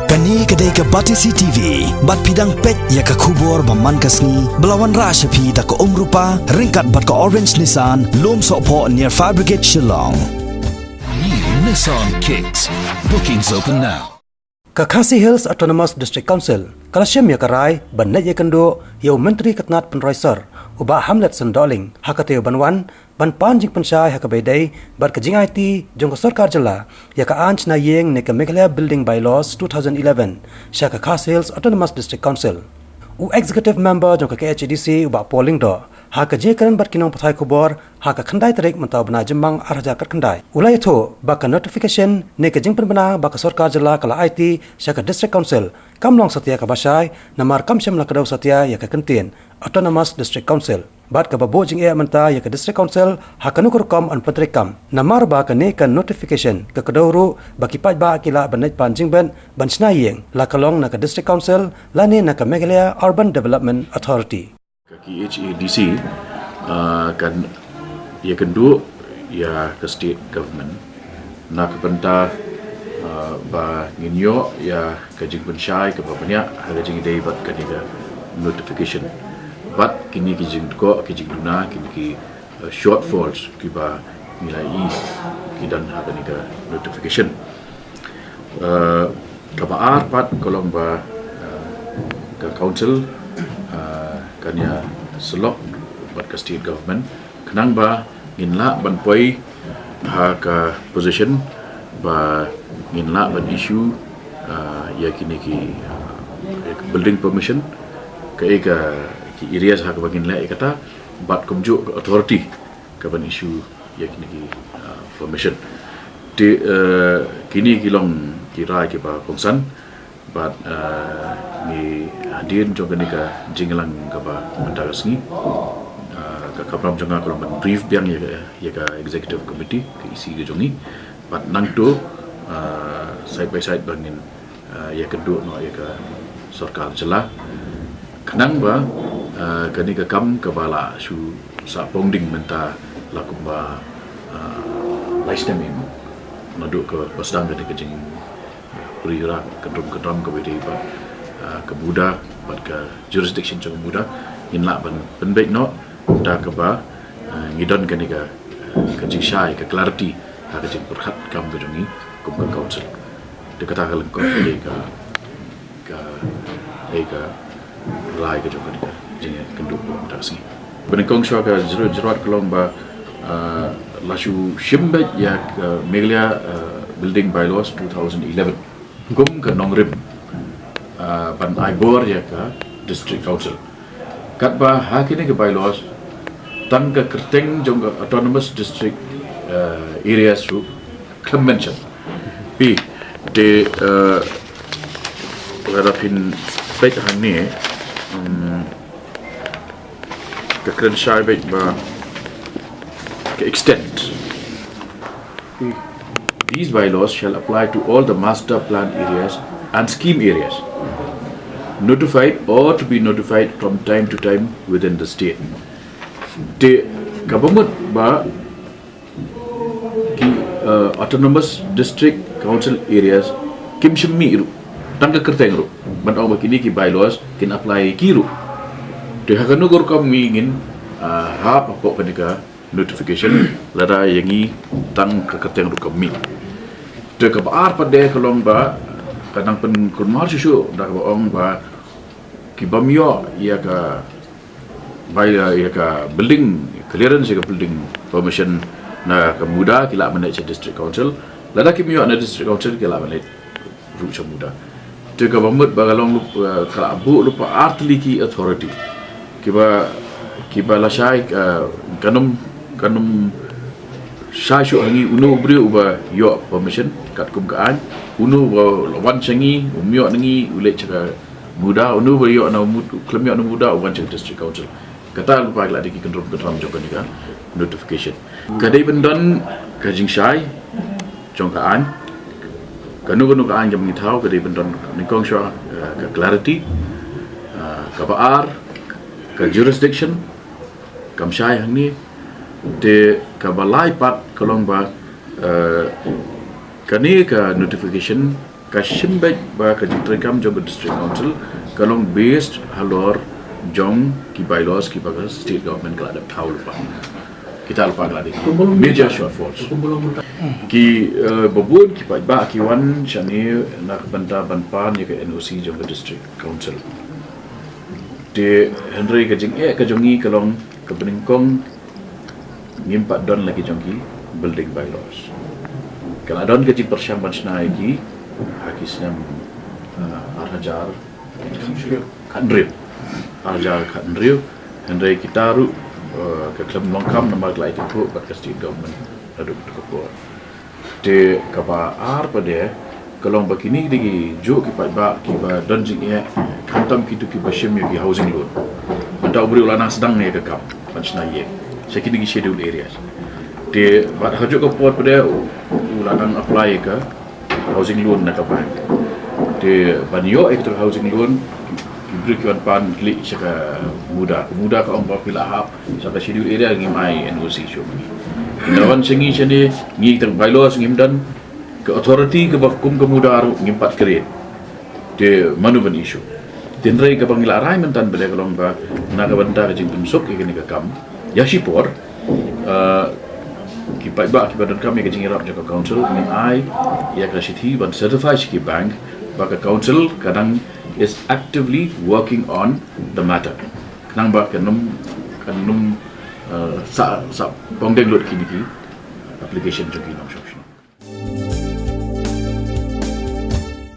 Kani kedai ke Batisi TV, bat pidang pet ya ke kubur baman kasni, belawan rasa pi da ke rupa, ringkat bat ke Orange Nissan, lom sokpo near Fire Brigade Shillong. New Nissan Kicks. Bookings open now. Khasi Hills Autonomous District Council, Kalasiam ya karai, banat ya kendo, ya Menteri Ketnat Penroiser, ubah Hamlet Sendoling, hakateo banwan, ban panjing pensyai hakabedai, bar kejing IT, jong sarkar jela, ya ka anch na yeng ne ka Meghalaya Building Bylaws 2011, sya ka Khasi Hills Autonomous District Council. U executive member jong ka KHDC ubah polling do, ha ka jekaran bar kinong pathai kubor, ha ka khandai tarik mentau bana jembang arja kat khandai. Ulai tho ba ka notification ne ka jing penbana ba ka sarkar jela kala IT sya ka district council kamlong satya ka basai namar kamsyam la kadau satya ya ka kentien Autonomous District Council. Bat ka babo jing e menta ya ka district council ha ka nukur kom an patrikam namar ba ka ne ka notification ka kadawru ba ki paj ba kila banai panjing ban snayeng la kalong na ka district council la ne na ka Meghalaya Urban Development Authority. Kaki HADC kan ia kedua ia ke state government nak benta ba nginyo ya kajing pensyai ke banyak kajing idei bat kaniga notification bat kini kajing ko kajing duna kini ki shortfalls ki ba nilai kidan kaniga notification kabar pat kolong ba ke council kanya selok buat ke state government kenang ba inla ban poi ha ka position ba inla ban issue ya kini ki building permission ke ki areas ha ka bagin la kata bat kumju authority ka ban issue ya kini ki permission di kini kilong kira ki ba kongsan but ni hadir jong ka jinglang ka ba mendaras ni ka kapram jong ka kolom brief biang ya ka executive committee ke isi ke jongi but nang tu side by side bangin ya kedua no ya ka sarkar jela kenang ba kani ka kam ka bala su sa pongding menta lakum ba lifetime nadu ke pasdang ke jing perira kedom ke bedi ba ke buda bat ke jurisdiction jong buda inla ban baik no da ke ba ngidon ke ni ka jing syai ke clarity ha ke jing berhat kam ke jongi kum ke council de kata ka lengkap ka lai ke jong ke jing kenduk tak si benekong swa ka jerat kelong ba lasu shimbet ya Meghalaya Building Bylaws 2011 gum ke nongrim ban aibor ya ka district council kat ba hakini ke bylaws tan ke kerteng jong autonomous district areas ru convention p de ladapin baik hang ke kren shai baik ba ke extent these bylaws shall apply to all the master plan areas and scheme areas notified or to be notified from time to time within the state. The government ba ki autonomous district council areas kim shimi ru tangga kerteng ru ban au kini ki bylaws kin apply ki ru de hakanu gor kam ngin ha pokok kenika notification lara yangi tang kerteng ru kami de kabar pada kolong ba kadang pen kurmar susu dah bohong ba kibamyo ya ka bayar ya ka building clearance ya ka building permission na kemuda kila manage district council lada kimyo na district council kila manage ru muda de ka bamut ba kalong kala bu lupa artliki authority kiba la shai kanum Syasyu hangi unu beri uba yo permission kat kum kaan unu wan changi umyo nangi ulet caka muda unu beri yo na klemyo na muda wan caka district council kata lupa la diki kontrol joko ni ka notification kadai bendon kajing syai jong kaan kanu kaan jam ngithau kadai bendon nikong sya ka clarity ka baar ka jurisdiction kam syai hangi de kabalai pat kolong ba kani ka notification Kashimbek ba kajitrekam jong district council kalong based halor jong ki bylaws ki bagas state government kala taul pa kita lupa lagi major shortfalls ki babun ki ba ki wan chani nak banta banpan ye ke NOC jong district council de Henry ka jing ka jongi kalong ka beningkong ngimpat don lagi jong ki building bylaws kalau don ka jing persyamban snai ki hakisnya Arhajar Kadril Arhajar Kadril Henry kita ru ke klub longkam nama kelai itu buat ke state government lalu berkepur de kapa ar pada kalau begini lagi jo ki ba ki ba donjing ya kantam kitu ki bashim ki housing loan anda ubri ulana sedang ne ke kam pancna ye sekini ki schedule areas de bat hajo ke port pada ulana apply ke housing loan nak bank de banyo ektor housing loan diberi kian pan klik saka muda ka ompa pila hap saka schedule area ngimai NOC show inawan sengi sini ngi ter bylaws ngimdan ke authority ke bakum ke muda aru ngimpat kredit de manuver issue tindrai ke pangila rai mentan bele kalong ba naga benda ke jingtum sok ikini ke kam yashipor ki ba ki badan kami ke jingirap jaka council min ai ya ka sithi ban certify ki bank ba ka council kadang is actively working on the matter kanang ba kanum sa pongdeng lot kini ki application jogi nam shop